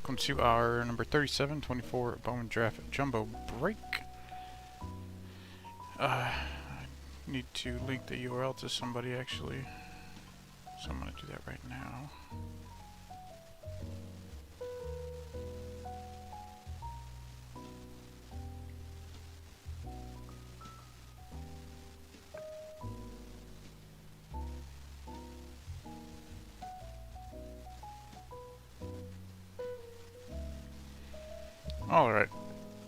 Welcome to our number 3724 Bowman Draft Jumbo Break. I need to link the URL to somebody actually, so I'm going to do that right now. Alright,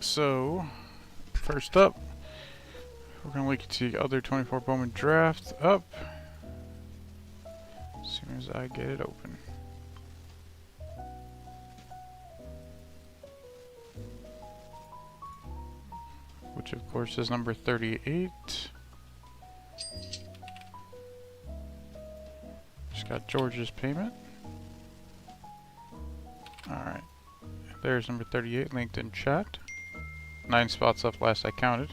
so first up, we're going to link to the other 24 Bowman Draft up as soon as I get it open. Which of course is number 38. Just got George's payment. Alright. There's number 38 linked in chat. 9 spots left last I counted.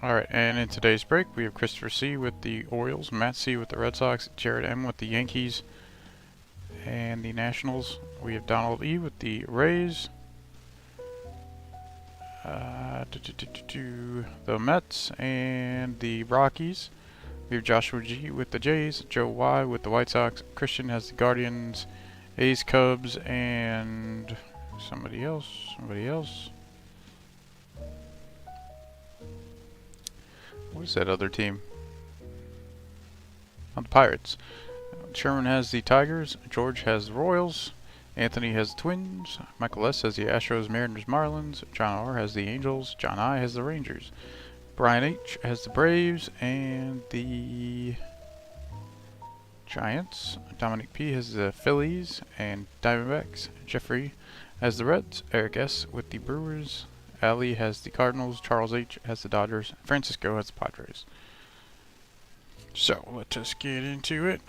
Alright, and in today's break we have Christopher C. with the Orioles, Matt C. with the Red Sox, Jared M. with the Yankees and the Nationals. We have Donald E. with the Rays, the Mets and the Rockies. We have Joshua G. with the Jays, Joe Y. with the White Sox, Christian has the Guardians, A's, Cubs, and somebody else. What is that other team? Oh, the Pirates. Sherman has the Tigers, George has the Royals, Anthony has the Twins, Michael S. has the Astros, Mariners, Marlins, John R. has the Angels, John I. has the Rangers, Brian H. has the Braves and the Giants, Dominic P. has the Phillies and Diamondbacks, Jeffrey has the Reds, Eric S. with the Brewers, Ali has the Cardinals, Charles H. has the Dodgers, Francisco has the Padres. So, let's just get into it.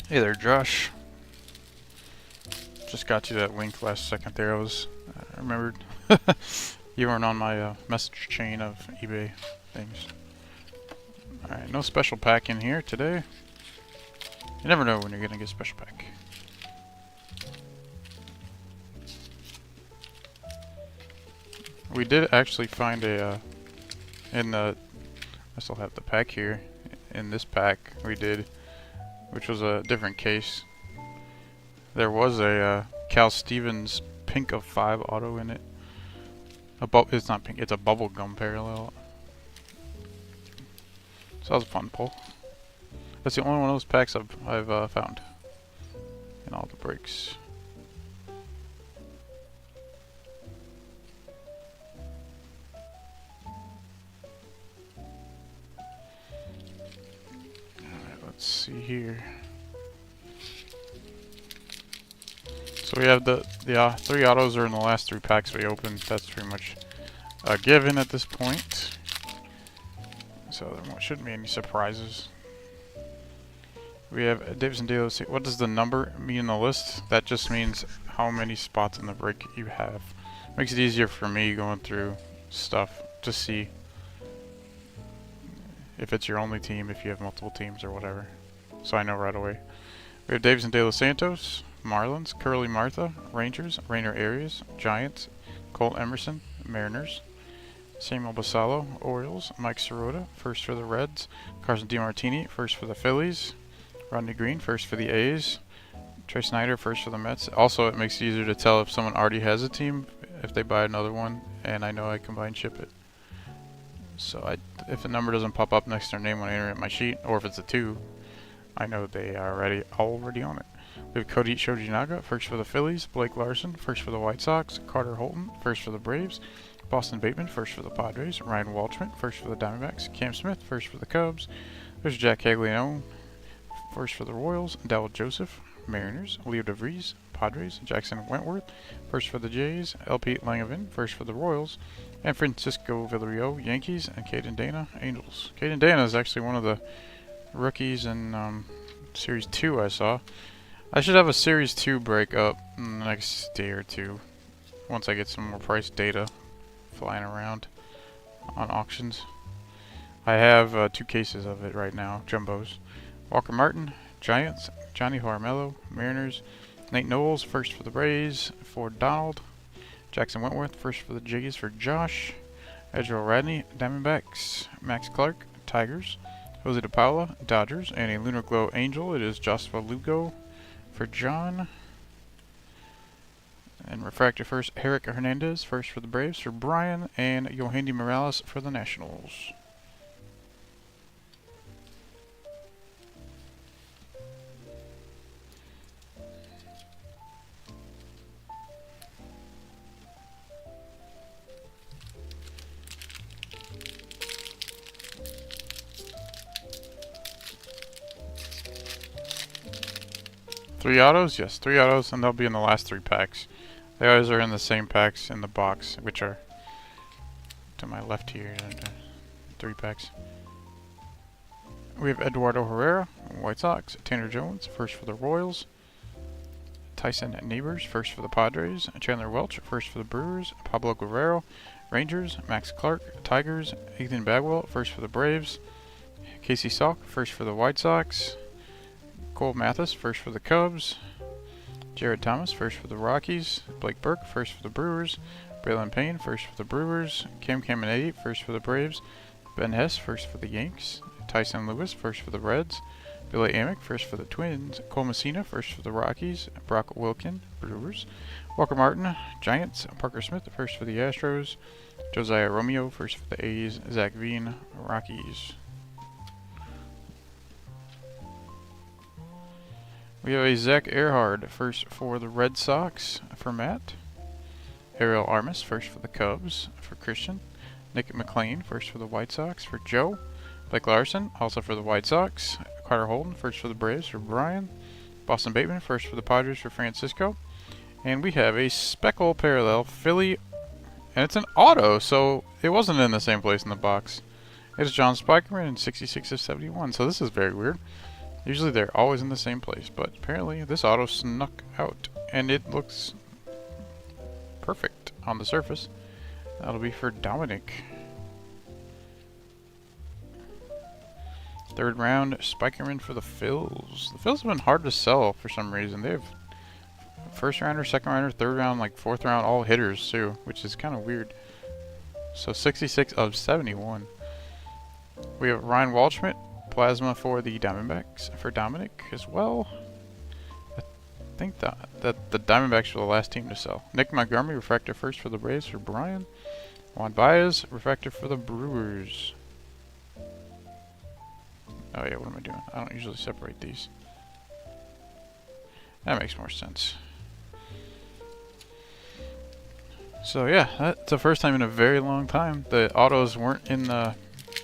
Hey there, Josh. Just got you that link last second there. I remembered you weren't on my message chain of eBay things. Alright, no special pack in here today. You never know when you're gonna get a special pack. We did actually find a I still have the pack here. In this pack we did, which was a different case. There was a Cal Stevens Pink of 5 auto in it. It's not pink, it's a bubblegum parallel. So that was a fun pull. That's the only one of those packs I've found in all the breaks. Alright, let's see here. So we have the 3 autos are in the last 3 packs we opened. That's pretty much a given at this point. So there shouldn't be any surprises. We have Davidson Delos. What does the number mean in the list? That just means how many spots in the break you have. Makes it easier for me going through stuff to see if it's your only team, if you have multiple teams or whatever. So I know right away. We have Davidson De Los Santos, Marlins, Curly Martha, Rangers, Rainer Arias, Giants, Cole Emerson, Mariners, Samuel Basallo, Orioles, Mike Sirota, first for the Reds, Carson DeMartini, first for the Phillies, Rodney Green, first for the A's, Trey Snyder, first for the Mets. Also, it makes it easier to tell if someone already has a team, if they buy another one, and I know I combine ship it. So if a number doesn't pop up next to their name when I enter it in my sheet, or if it's a 2, I know they are already on it. We have Cody Shojinaga, first for the Phillies, Blake Larson, first for the White Sox, Carter Holton, first for the Braves, Boston Bateman, first for the Padres, Ryan Walchman, first for the Diamondbacks, Cam Smith, first for the Cubs, there's Jack Caglianone, first for the Royals, Dell Joseph, Mariners, Leo DeVries, Padres, Jackson Wentworth, first for the Jays, LP Langevin, first for the Royals, and Francisco Villarreal, Yankees, and Caden Dana, Angels. Caden Dana is actually one of the rookies in Series 2 I saw. I should have a Series 2 break up in the next day or two, once I get some more price data flying around on auctions. I have 2 cases of it right now, jumbos. Walker Martin, Giants, Johnny Harmello, Mariners, Nate Knowles, first for the Braves, for Donald, Jackson Wentworth, first for the Jiggies for Josh, Edgerel Radney, Diamondbacks, Max Clark, Tigers, Jose De Paula, Dodgers, and a Lunar Glow Angel. It is Joshua Lugo for John. And refractor first, Eric Hernandez, first for the Braves for Brian, and Yohandy Morales for the Nationals. Three autos? Yes, 3 autos, and they'll be in the last 3 packs. They always are in the same packs in the box, which are to my left here. 3 packs. We have Eduardo Herrera, White Sox, Tanner Jones, first for the Royals, Tyson Neighbors, first for the Padres, Chandler Welch, first for the Brewers, Pablo Guerrero, Rangers, Max Clark, Tigers, Ethan Bagwell, first for the Braves, Casey Salk, first for the White Sox, Cole Mathis, first for the Cubs, Jared Thomas, first for the Rockies, Blake Burke, first for the Brewers, Braylon Payne, first for the Brewers, Cam Caminiti, first for the Braves, Ben Hess, first for the Yanks, Tyson Lewis, first for the Reds, Billy Amick, first for the Twins, Cole Messina, first for the Rockies, Brock Wilkin, Brewers, Walker Martin, Giants, Parker Smith, first for the Astros, Josiah Romeo, first for the A's, Zach Veen, Rockies. We have a Zach Earhart, first for the Red Sox for Matt. Ariel Armas, first for the Cubs for Christian. Nick McLean, first for the White Sox for Joe. Blake Larson, also for the White Sox. Carter Holden, first for the Braves for Brian. Boston Bateman, first for the Padres for Francisco. And we have a Speckle Parallel Philly, and it's an auto, so it wasn't in the same place in the box. It's John Spikerman in 66 of 71, so this is very weird. Usually they're always in the same place, but apparently this auto snuck out, and it looks perfect on the surface. That'll be for Dominic. 3rd round, Spikerman for the Phils. The Phils have been hard to sell for some reason. They have 1st rounder, 2nd rounder, 3rd round, like 4th round, all hitters too, which is kind of weird. So 66 of 71. We have Ryan Waldschmidt, Plasma for the Diamondbacks for Dominic as well. I think that the Diamondbacks were the last team to sell. Nick Montgomery, refractor first for the Braves for Brian. Juan Baez, refractor for the Brewers. Oh yeah, what am I doing? I don't usually separate these. That makes more sense. So yeah, that's the first time in a very long time the autos weren't in the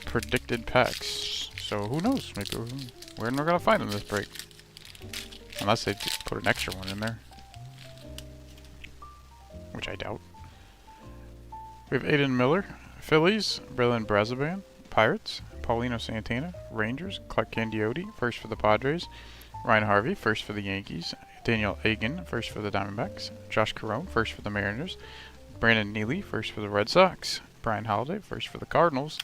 predicted packs. So who knows? Maybe we're not gonna find them this break, unless they put an extra one in there, which I doubt. We have Aiden Miller, Phillies, Braylon Brazoban, Pirates, Paulino Santana, Rangers, Clark Candiotti, first for the Padres, Ryan Harvey, first for the Yankees, Daniel Egan, first for the Diamondbacks, Josh Carone, first for the Mariners, Brandon Neely, first for the Red Sox, Brian Holiday, first for the Cardinals,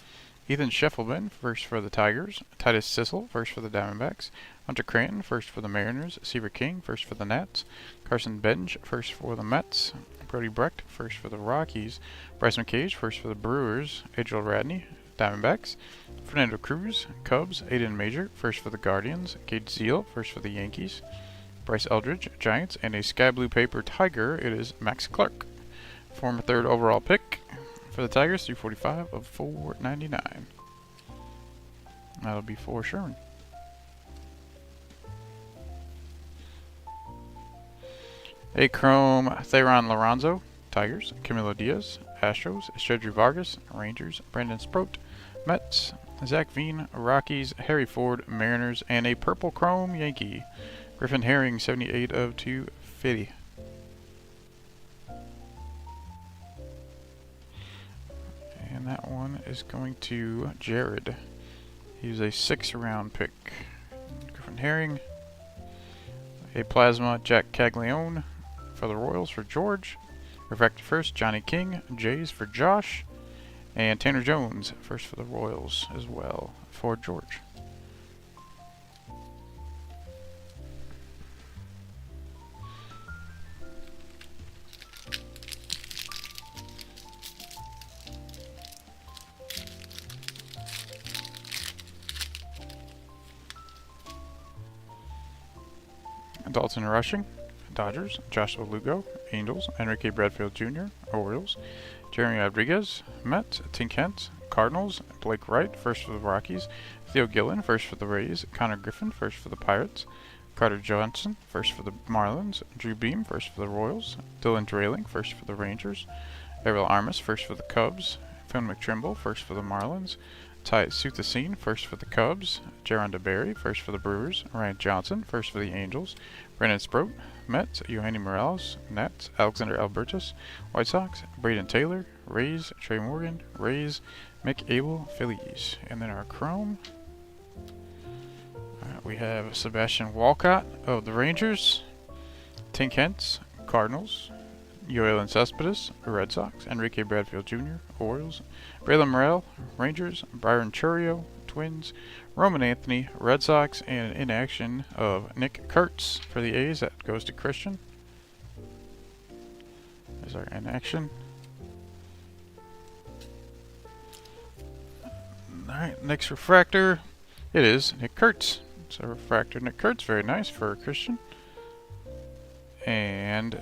Ethan Scheffelman, first for the Tigers, Titus Sissel, first for the Diamondbacks, Hunter Cranton, first for the Mariners, Seaver King, first for the Nats, Carson Benj, first for the Mets, Brody Brecht, first for the Rockies, Bryce McCage, first for the Brewers, Adriel Radney, Diamondbacks, Fernando Cruz, Cubs, Aiden Major, first for the Guardians, Gage Zeal, first for the Yankees, Bryce Eldridge, Giants, and a Sky Blue Paper Tiger, it is Max Clark, former 3rd overall pick for the Tigers, 345 of 499. That'll be for Sherman. A Chrome Theron Lorenzo, Tigers, Camilo Diaz, Astros, Shedry Vargas, Rangers, Brandon Sproat, Mets, Zach Veen, Rockies, Harry Ford, Mariners, and a Purple Chrome Yankee, Griffin Herring, 78 of 250. And that one is going to Jared. He's a 6th-round pick. Griffin Herring. A Plasma Jack Caglione for the Royals for George. Refractor first, Johnny King. Jays for Josh. And Tanner Jones, first for the Royals as well for George. Dalton Rushing, Dodgers. Josh Lugo, Angels. Enrique Bradfield Jr., Orioles. Jeremy Rodriguez, Mets. Tim Kent, Cardinals. Blake Wright, first for the Rockies. Theo Gillen, first for the Rays. Connor Griffin, first for the Pirates. Carter Johnson, first for the Marlins. Drew Beam, first for the Royals. Dylan Drayling, first for the Rangers. Errol Armas, first for the Cubs. Phil McTrimble, first for the Marlins. Ty Suthasin, first for the Cubs. Jaron DeBerry, first for the Brewers. Ryan Johnson, first for the Angels. Brandon Sproat, Mets. Eugenio Morales, Nats. Alexander Albertus, White Sox. Braden Taylor, Rays. Trey Morgan, Rays. Mick Abel, Phillies. And then our Chrome. We have Sebastian Walcott of the Rangers. Tim Kent, Cardinals. Yoelan Cespedes, Red Sox. Enrique Bradfield Jr., Orioles. Braylon Morrell, Rangers. Byron Churio, Twins. Roman Anthony, Red Sox. And an inaction of Nick Kurtz for the A's. That goes to Christian. There's our inaction. Alright, next refractor. It is Nick Kurtz. So refractor Nick Kurtz, very nice for Christian. And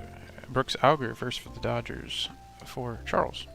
Brooks Auger, first for the Dodgers for Charles.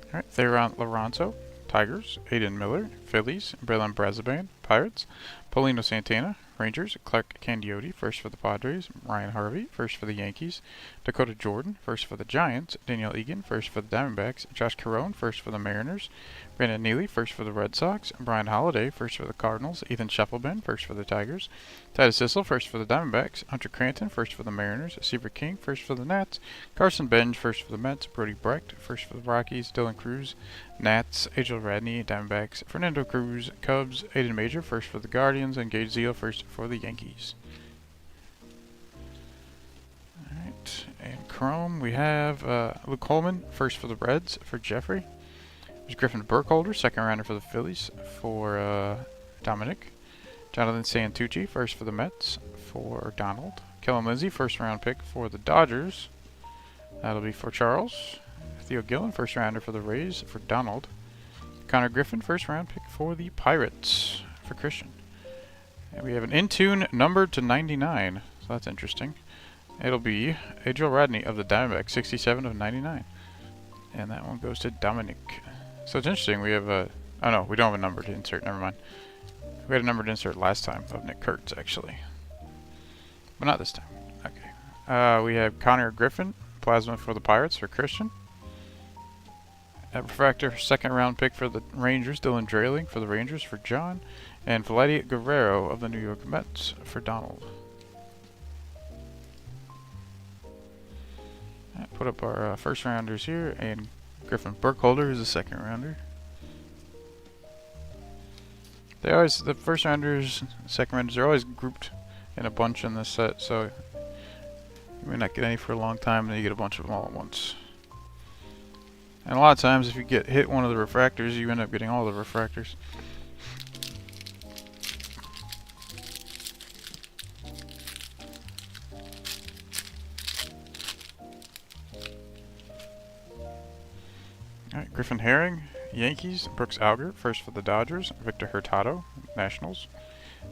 Alright, Theron Lorenzo, Tigers. Aiden Miller, Phillies. Braylon Brazaban, Pirates. Paulino Santana, Rangers. Clark Candiotti, first for the Padres. Ryan Harvey, first for the Yankees. Dakota Jordan, first for the Giants. Daniel Egan, first for the Diamondbacks. Josh Carone, first for the Mariners. Brandon Neely, first for the Red Sox. Brian Holiday, first for the Cardinals. Ethan Scheffelben, first for the Tigers. Titus Sissel, first for the Diamondbacks. Hunter Cranton, first for the Mariners. Seaver King, first for the Nats. Carson Benj, first for the Mets. Brody Brecht, first for the Rockies. Dylan Cruz, Nats. Angel Radney, Diamondbacks. Fernando Cruz, Cubs. Aiden Major, first for the Guardians. And Gage Zeal, first for the Yankees. Alright, and Chrome, we have Luke Coleman, first for the Reds for Jeffrey. There's Griffin Burkholder, 2nd-rounder for the Phillies for Dominic. Jonathan Santucci, first for the Mets for Donald. Kellen Lindsey, 1st-round pick for the Dodgers. That'll be for Charles. Theo Gillen, 1st-rounder for the Rays for Donald. Connor Griffin, 1st-round pick for the Pirates for Christian. And we have an in-tune numbered to 99, so that's interesting. It'll be Angel Radney of the Diamondbacks, 67 of 99. And that one goes to Dominic. So it's interesting, we have a... Oh no, we don't have a numbered insert, never mind. We had a numbered insert last time of Nick Kurtz, actually. But not this time. Okay. We have Connor Griffin, Plasma for the Pirates for Christian. At refractor, 2nd-round pick for the Rangers, Dylan Drayling for the Rangers for John. And Vladdy Guerrero of the New York Mets for Donald. Right, put up our 1st-rounders here, and Griffin Burkholder is a 2nd-rounder. They always, the 1st-rounders, 2nd-rounders, are always grouped in a bunch in this set, so you may not get any for a long time, and then you get a bunch of them all at once. And a lot of times, if you get hit one of the refractors, you end up getting all the refractors. Alright, Griffin Herring, Yankees. Brooks Auger, first for the Dodgers. Victor Hurtado, Nationals.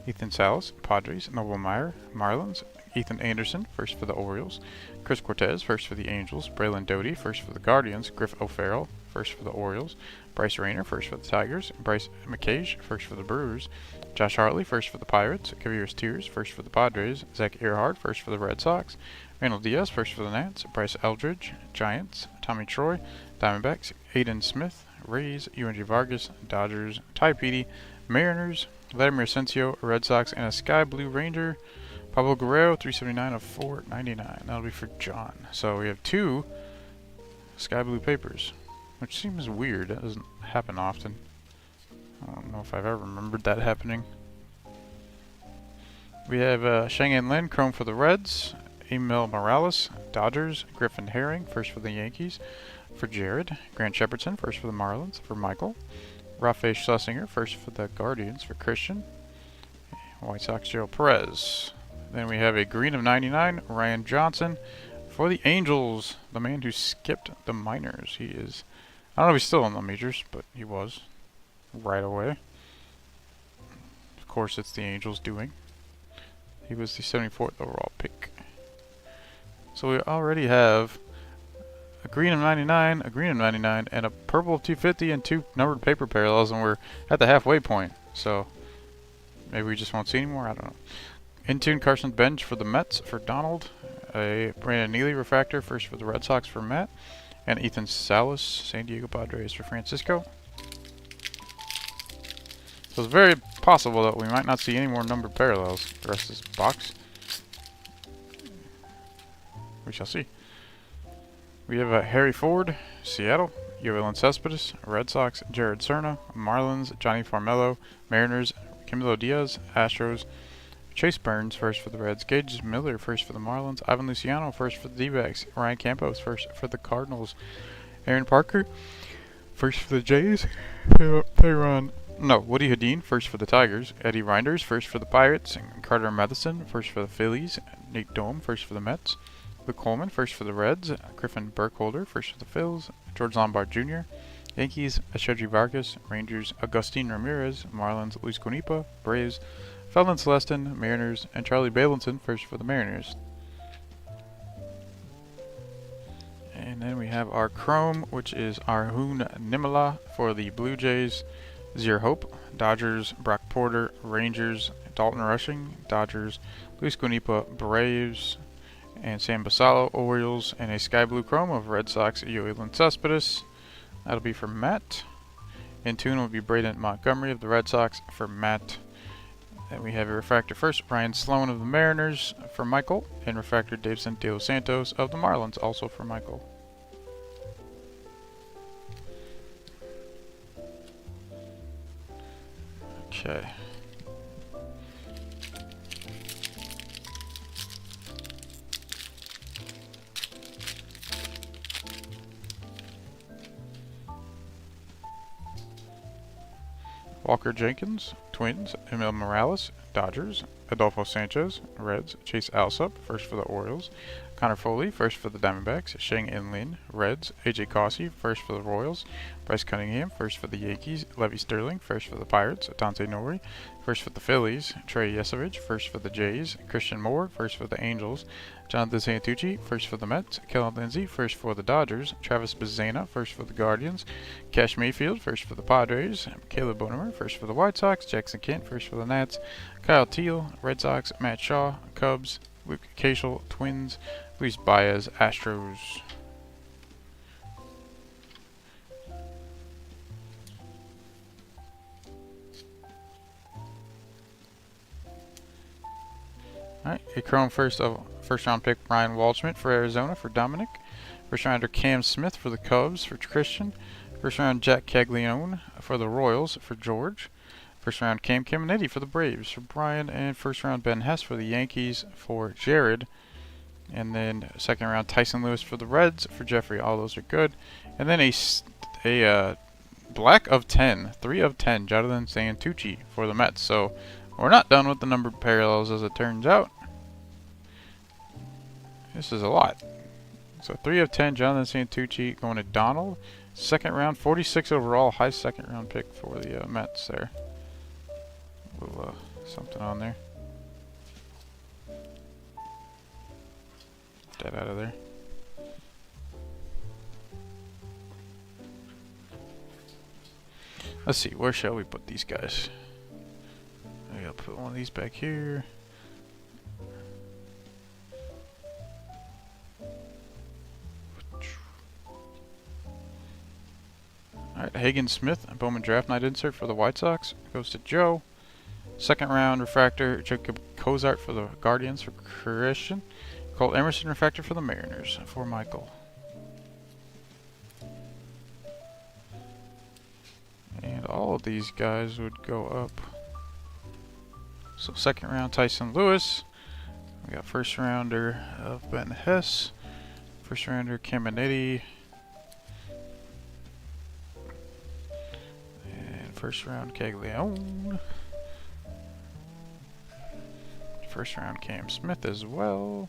Ethan Salas, Padres. Noble Meyer, Marlins. Ethan Anderson, first for the Orioles. Chris Cortez, first for the Angels. Braylon Doty, first for the Guardians. Griff O'Farrell, first for the Orioles. Bryce Rayner, first for the Tigers. Bryce McCage, first for the Brewers. Josh Hartley, first for the Pirates. Kaviris Tears, first for the Padres. Zach Earhart, first for the Red Sox. Randall Diaz, first for the Nats. Bryce Eldridge, Giants. Tommy Troy, Diamondbacks. Aiden Smith, Rays, UNG Vargas, Dodgers, Ty Petey, Mariners, Vladimir Asensio, Red Sox, and a Sky Blue Ranger. Pablo Guerrero, 379 of 499. That'll be for John. So we have 2 Sky Blue papers, which seems weird. That doesn't happen often. I don't know if I've ever remembered that happening. We have Shang-En Lin, Chrome for the Reds. Emil Morales, Dodgers. Griffin Herring, first for the Yankees. For Jared. Grant Shepardson, first for the Marlins. For Michael. Rafael Schlesinger, first for the Guardians. For Christian. White Sox, Gerald Perez. Then we have a green of 99, Ryan Johnson. For the Angels, the man who skipped the minors. He is, I don't know if he's still in the majors, but he was right away. Of course, it's the Angels doing. He was the 74th overall pick. So we already have a green of 99, a green of 99, and a purple of 250 and 2 numbered paper parallels, and we're at the halfway point. So maybe we just won't see anymore. I don't know. In-tune Carson Bench for the Mets for Donald. A Brandon Neely refractor, first for the Red Sox for Matt. And Ethan Salas, San Diego Padres for Francisco. So it's very possible that we might not see any more numbered parallels the rest of this box. We shall see. We have Harry Ford, Seattle. Yoelin Cespedes, Red Sox. Jared Cerna, Marlins. Johnny Farmelo, Mariners. Camilo Diaz, Astros. Chase Burns, first for the Reds. Gage Miller, first for the Marlins. Ivan Luciano, first for the D-backs. Ryan Campos, first for the Cardinals. Aaron Parker, first for the Jays. Woody Hedin, first for the Tigers. Eddie Reinders, first for the Pirates. Carter Matheson, first for the Phillies. Nate Dome, first for the Mets. Luke Coleman, first for the Reds. Griffin Burkholder, first for the Phils. George Lombard Jr. Yankees, Ashedri Vargas. Rangers, Agustin Ramirez. Marlins, Luis Conipa. Braves, Felton Celestin, Mariners, and Charlie Balinson, first for the Mariners. And then we have our Chrome, which is Arjun Nimala for the Blue Jays. Zero Hope, Dodgers. Brock Porter, Rangers. Dalton Rushing, Dodgers. Luis Conipa, Braves. And Sam Basallo, Orioles. And a Sky Blue Chrome of Red Sox, Yoelin Cespedes. That'll be for Matt. In tune will be Braden Montgomery of the Red Sox for Matt. And we have a refractor first, Brian Sloan of the Mariners for Michael, and refractor Davison De Los Santos of the Marlins, also for Michael. Okay. Walker Jenkins, Twins. Emil Morales, Dodgers. Adolfo Sanchez, Reds. Chase Alsop, first for the Orioles. Connor Foley, first for the Diamondbacks. Shang-En Lin, Reds. AJ Cossie, first for the Royals. Bryce Cunningham, first for the Yankees. Levy Sterling, first for the Pirates. Dante Nori, first for the Phillies. Trey Yesovich, first for the Jays. Christian Moore, first for the Angels. Jonathan Santucci, first for the Mets. Kellen Lindsey, first for the Dodgers. Travis Bazzana, first for the Guardians. Cash Mayfield, first for the Padres. Caleb Bonemer, first for the White Sox. Jackson Kent, first for the Nats. Kyle Teal, Red Sox. Matt Shaw, Cubs. Luke Cashel, Twins. Luis Baez, Astros. Alright, a Chrome first round pick Ryan Waldschmidt for Arizona for Dominic. First rounder Cam Smith for the Cubs for Christian. First round Jack Caglione for the Royals for George. First round Cam Caminetti for the Braves for Brian. And first round Ben Hess for the Yankees for Jared. And then second round Tyson Lewis for the Reds for Jeffrey. All those are good. And then a black of 10, 3 of 10, Jonathan Santucci for the Mets. So we're not done with the numbered parallels as it turns out. This is a lot. So 3 of 10, Jonathan Santucci going to Donald. Second round, 46 overall, high second round pick for the Mets there. A little something on there. Get that out of there. Let's see, where shall we put these guys? I gotta put one of these back here. Alright, Hagen Smith, Bowman Draft Night insert for the White Sox. Goes to Joe. Second round refractor, Jacob Cozart for the Guardians for Christian. Colt Emerson refractor for the Mariners for Michael. And all of these guys would go up. So second round, Tyson Lewis. We got first rounder of Ben Hess. First rounder, Caminetti. And first round, Caglione. First round, Cam Smith as well.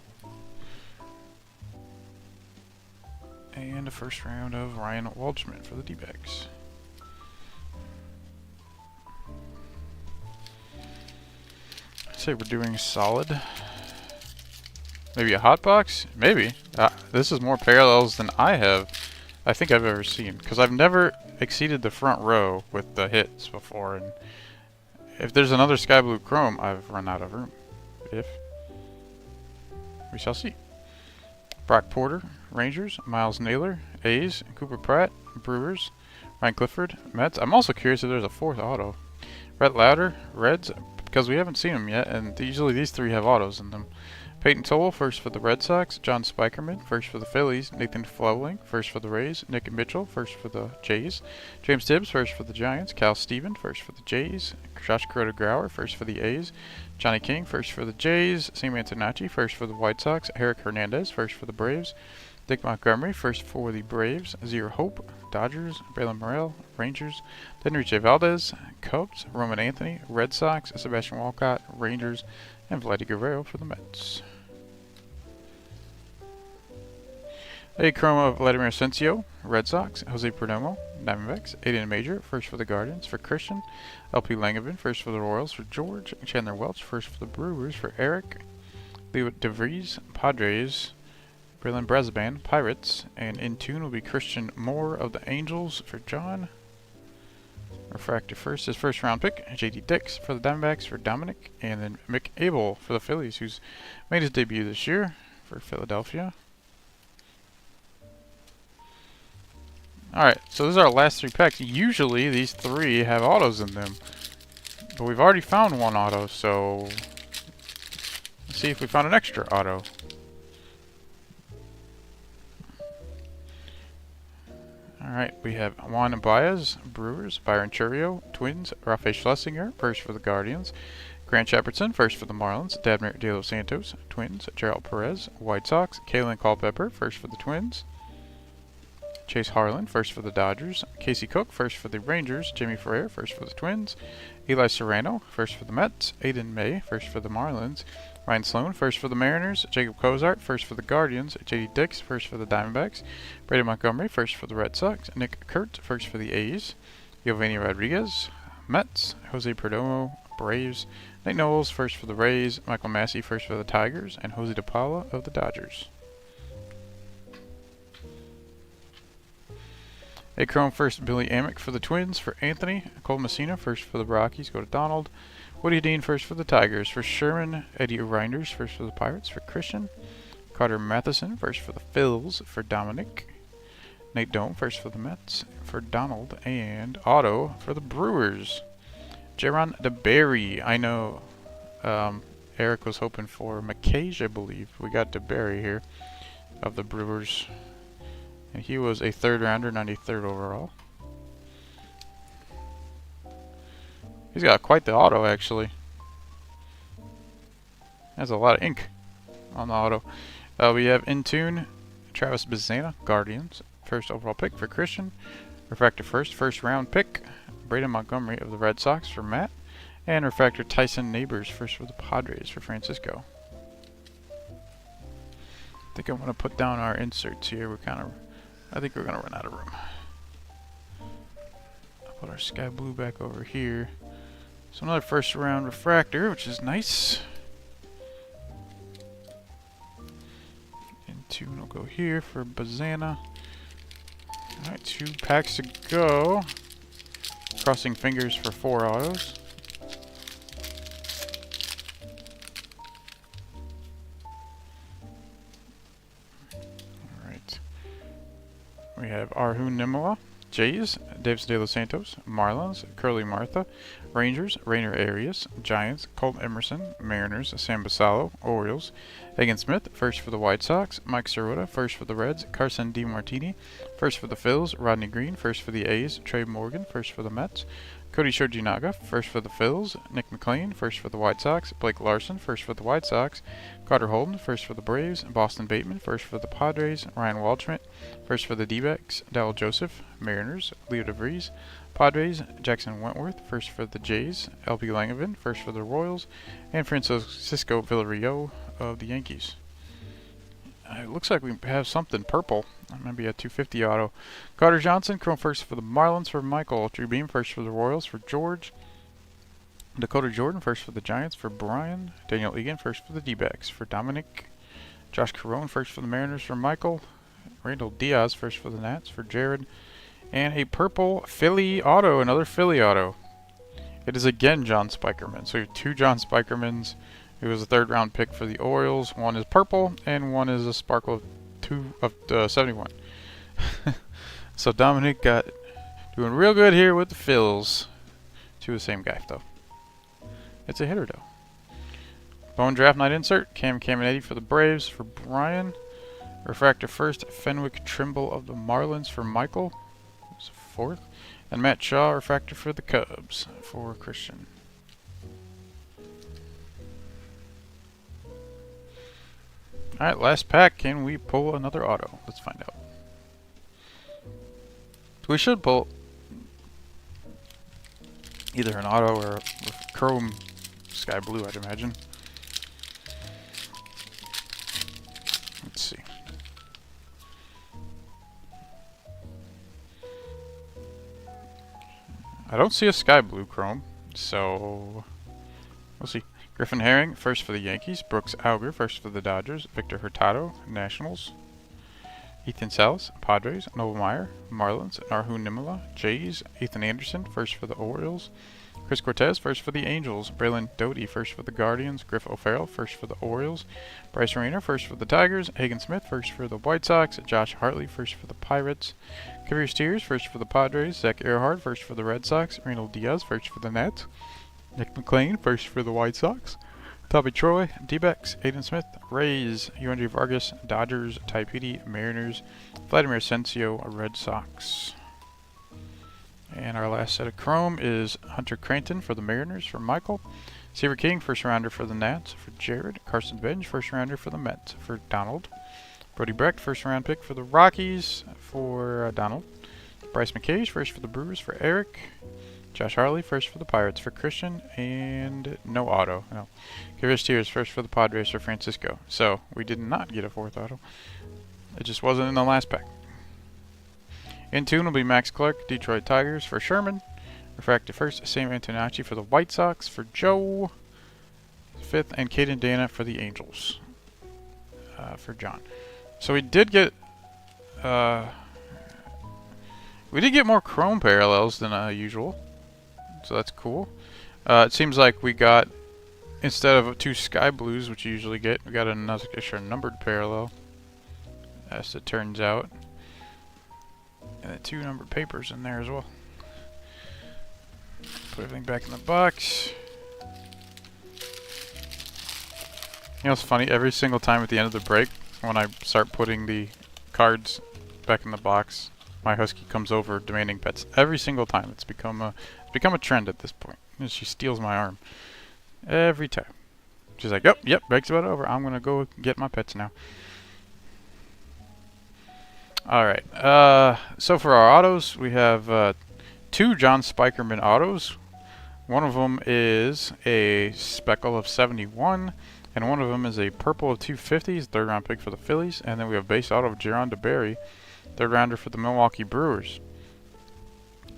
And a first round of Ryan Waldschmidt for the D-backs. I'd say we're doing solid. Maybe a hot box? Maybe. This is more parallels than I think I've ever seen. Because I've never exceeded the front row with the hits before. And if there's another Sky Blue Chrome, I've run out of room. If we shall see. Brock Porter, Rangers. Miles Naylor, A's. Cooper Pratt, Brewers. Ryan Clifford, Mets. I'm also curious if there's a fourth auto. Rhett Lauder, Reds, because we haven't seen them yet, and usually these three have autos in them. Peyton Toll, first for the Red Sox. John Spikerman, first for the Phillies. Nathan Flowling, first for the Rays. Nick Mitchell, first for the Jays. James Tibbs, first for the Giants. Cal Steven, first for the Jays. Josh Grauer, first for the A's. Johnny King, first for the Jays. Sam Antonacci, first for the White Sox. Eric Hernandez, first for the Braves. Dick Montgomery, first for the Braves. Zero Hope, Dodgers. Braylon Morrell, Rangers. Enrique Valdez, Cubs. Roman Anthony, Red Sox. Sebastian Walcott, Rangers. And Vladdy Guerrero for the Mets. A chroma of Vladimir Asensio, Red Sox. Jose Perdomo, Diamondbacks. Aiden Major, first for the Guardians for Christian. LP Langevin, first for the Royals for George. Chandler Welch, first for the Brewers for Eric. Leo DeVries, Padres. Braylon Brazban, Pirates. And in tune will be Christian Moore of the Angels for John. Refractor first, his first round pick. JD Dix for the Diamondbacks for Dominic. And then Mick Abel for the Phillies, who's made his debut this year for Philadelphia. Alright, so those are our last three packs. Usually these three have autos in them. But we've already found one auto, so let's see if we found an extra auto. Alright, we have Juan Baez, Brewers. Byron Churio, Twins. Rafael Schlesinger, first for the Guardians. Grant Shepardson, first for the Marlins. Dadmir De Los Santos, Twins. Gerald Perez, White Sox. Kalen Culpepper, first for the Twins. Chase Harlan, first for the Dodgers. Casey Cook, first for the Rangers. Jimmy Ferrer, first for the Twins. Eli Serrano, first for the Mets. Aiden May, first for the Marlins. Ryan Sloan, first for the Mariners. Jacob Cozart, first for the Guardians. JD Dix, first for the Diamondbacks. Brady Montgomery, first for the Red Sox. Nick Kurt, first for the A's. Giovanni Rodriguez, Mets. Jose Perdomo, Braves. Nate Knowles, first for the Rays. Michael Massey, first for the Tigers. And Jose DePaula of the Dodgers. A chrome first, Billy Amick for the Twins for Anthony. Cole Messina, first for the Rockies, go to Donald. Woody Dean, first for the Tigers for Sherman. Eddie Reinders, first for the Pirates for Christian. Carter Matheson, first for the Phils for Dominic. Nate Dome, first for the Mets for Donald. And Otto for the Brewers. Jaron DeBerry. I know Eric was hoping for McCage, I believe. We got DeBerry here of the Brewers. And he was a third rounder, 93rd overall. He's got quite the auto, actually. Has a lot of ink on the auto. We have Intune, Travis Bazana, Guardians. First overall pick for Christian. Refractor first round pick. Braden Montgomery of the Red Sox for Matt. And Refractor Tyson Neighbors, first for the Padres for Francisco. I think I'm going to put down our inserts here. I think we're going to run out of room. I'll put our Sky Blue back over here. So another first round refractor, which is nice. And two will go here for Bazana. Alright, 2 packs to go. Crossing fingers for 4 autos. We have Arjun Nimala, Jays, Davidson De Los Santos. Marlins, Curly Martha. Rangers, Rainer Arias. Giants, Colt Emerson. Mariners, Sam Basallo. Orioles, Hagen Smith, first for the White Sox. Mike Sirota, first for the Reds. Carson DiMartini, first for the Phils. Rodney Green, first for the A's. Trey Morgan, first for the Mets. Cody Shojinaga, first for the Phils. Nick McLean, first for the White Sox. Blake Larson, first for the White Sox. Carter Holden, first for the Braves. Boston Bateman, first for the Padres. Ryan Waldschmidt, first for the D-backs. Dowell Joseph, Mariners. Leo DeVries, Padres. Jackson Wentworth, first for the Jays. LP Langevin, first for the Royals. And Francisco Villarreal of the Yankees. It looks like we have something purple. Maybe a 250 auto. Carter Johnson, chrome first for the Marlins for Michael. Drew Beam, first for the Royals for George. Dakota Jordan, first for the Giants for Brian. Daniel Egan, first for the D-backs for Dominic. Josh Carone, first for the Mariners for Michael. Randall Diaz, first for the Nats for Jared. And a purple Philly auto, another Philly auto. It is again John Spikerman. So we have two John Spikermans. It was a third-round pick for the Orioles. One is purple, and one is a sparkle of 71. So Dominic got doing real good here with the Phils. Two of the same guy, though. It's a hitter, though. Bowman draft night insert. Cam Caminetti for the Braves for Brian. Refractor first. Fenwick Trimble of the Marlins for Michael. It's fourth. And Matt Shaw, refractor for the Cubs for Christian. Alright, last pack. Can we pull another auto? Let's find out. We should pull either an auto or a chrome sky blue, I'd imagine. Let's see. I don't see a sky blue chrome, so we'll see. Griffin Herring, first for the Yankees. Brooks Auger, first for the Dodgers. Victor Hurtado, Nationals. Ethan Salas, Padres. Noel Meyer, Marlins. Narhu Nimala, Jays. Ethan Anderson, first for the Orioles. Chris Cortez, first for the Angels. Braylon Doty, first for the Guardians. Griff O'Farrell, first for the Orioles. Bryce Rayner, first for the Tigers. Hagen Smith, first for the White Sox. Josh Hartley, first for the Pirates. Kavir Steers, first for the Padres. Zach Earhart, first for the Red Sox. Randall Diaz, first for the Nets. Nick McLean, first for the White Sox. Tommy Troy, D-backs. Aiden Smith, Rays. UNJ Vargas, Dodgers. Ty Petey, Mariners. Vladimir Asensio, Red Sox. And our last set of chrome is Hunter Cranton for the Mariners for Michael. Seaver King, first rounder for the Nats for Jared. Carson Bench, first rounder for the Mets for Donald. Brody Brecht, first round pick for the Rockies for Donald. Bryce McCage, first for the Brewers for Eric. Josh Harley, first for the Pirates for Christian, and no auto. No. Kavir Steers, first for the Padres for Francisco. So we did not get a fourth auto. It just wasn't in the last pack. In tune will be Max Clark, Detroit Tigers for Sherman. Refractor first, Sam Antonacci for the White Sox for Joe. Fifth, and Caden Dana for the Angels for John. So we did get more chrome parallels than usual. So that's cool. It seems like we got, instead of two sky blues, which you usually get, we got another extra numbered parallel, as it turns out. And then two numbered papers in there as well. Put everything back in the box. You know what's funny? Every single time at the end of the break, when I start putting the cards back in the box, my husky comes over demanding pets. Every single time. It's become a trend at this point. And she steals my arm. Every time. She's like, yep, break's about over. I'm gonna go get my pets now. Alright. So for our autos, we have two John Spikerman autos. One of them is a speckle of 71. And one of them is a purple of 250s, third round pick for the Phillies. And then we have base auto of Jaron DeBerry, third rounder for the Milwaukee Brewers.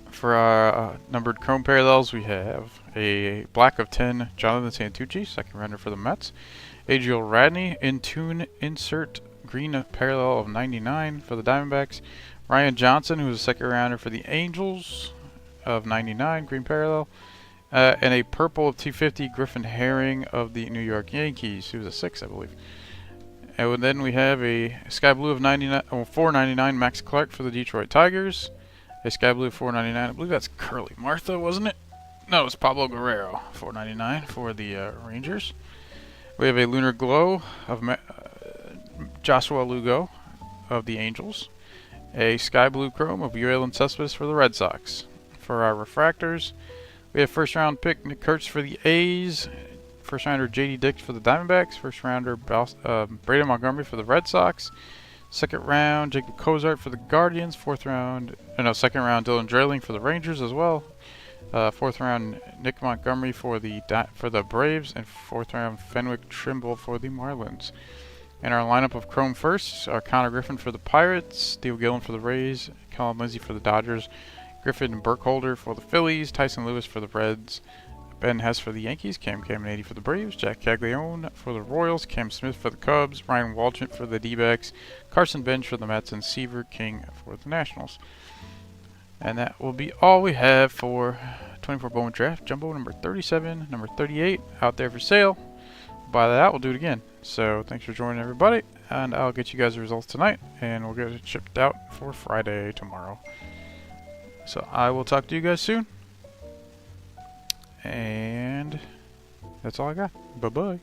For our numbered chrome parallels, we have a black of 10 Jonathan Santucci, second rounder for the Mets. Adriel Radney, in tune insert green parallel of 99 for the Diamondbacks. Ryan Johnson, who is a second rounder for the Angels of 99, green parallel. And a purple of 250 Griffin Herring of the New York Yankees, who was a 6, I believe. And then we have a sky blue of 99, 499 Max Clark for the Detroit Tigers. A Sky Blue 499. I believe that's Curly Martha, wasn't it? No, it's Pablo Guerrero 499 for the Rangers. We have a Lunar Glow of Joshua Lugo of the Angels. A Sky Blue Chrome of Ualen Cespedes for the Red Sox. For our refractors, we have first round pick Nick Kurtz for the A's. First rounder J.D. Dix for the Diamondbacks. First rounder Braden Montgomery for the Red Sox. Second round Jacob Cozart for the Guardians. Second round Dylan Drayling for the Rangers as well. Fourth round Nick Montgomery for the Braves, and fourth round Fenwick Trimble for the Marlins. In our lineup of Chrome firsts are Connor Griffin for the Pirates, Steve Gillen for the Rays, Colin Lindsey for the Dodgers, Griffin and Burkholder for the Phillies, Tyson Lewis for the Reds, Ben Hess for the Yankees, Cam Caminiti for the Braves, Jack Caglione for the Royals, Cam Smith for the Cubs, Ryan Walchant for the D-backs, Carson Bench for the Mets, and Seaver King for the Nationals. And that will be all we have for 24 Bowman Draft. Jumbo number 37, number 38, out there for sale. Buy that out, we'll do it again. So thanks for joining, everybody, and I'll get you guys the results tonight, and we'll get it shipped out for Friday tomorrow. So I will talk to you guys soon. And that's all I got. Bye-bye.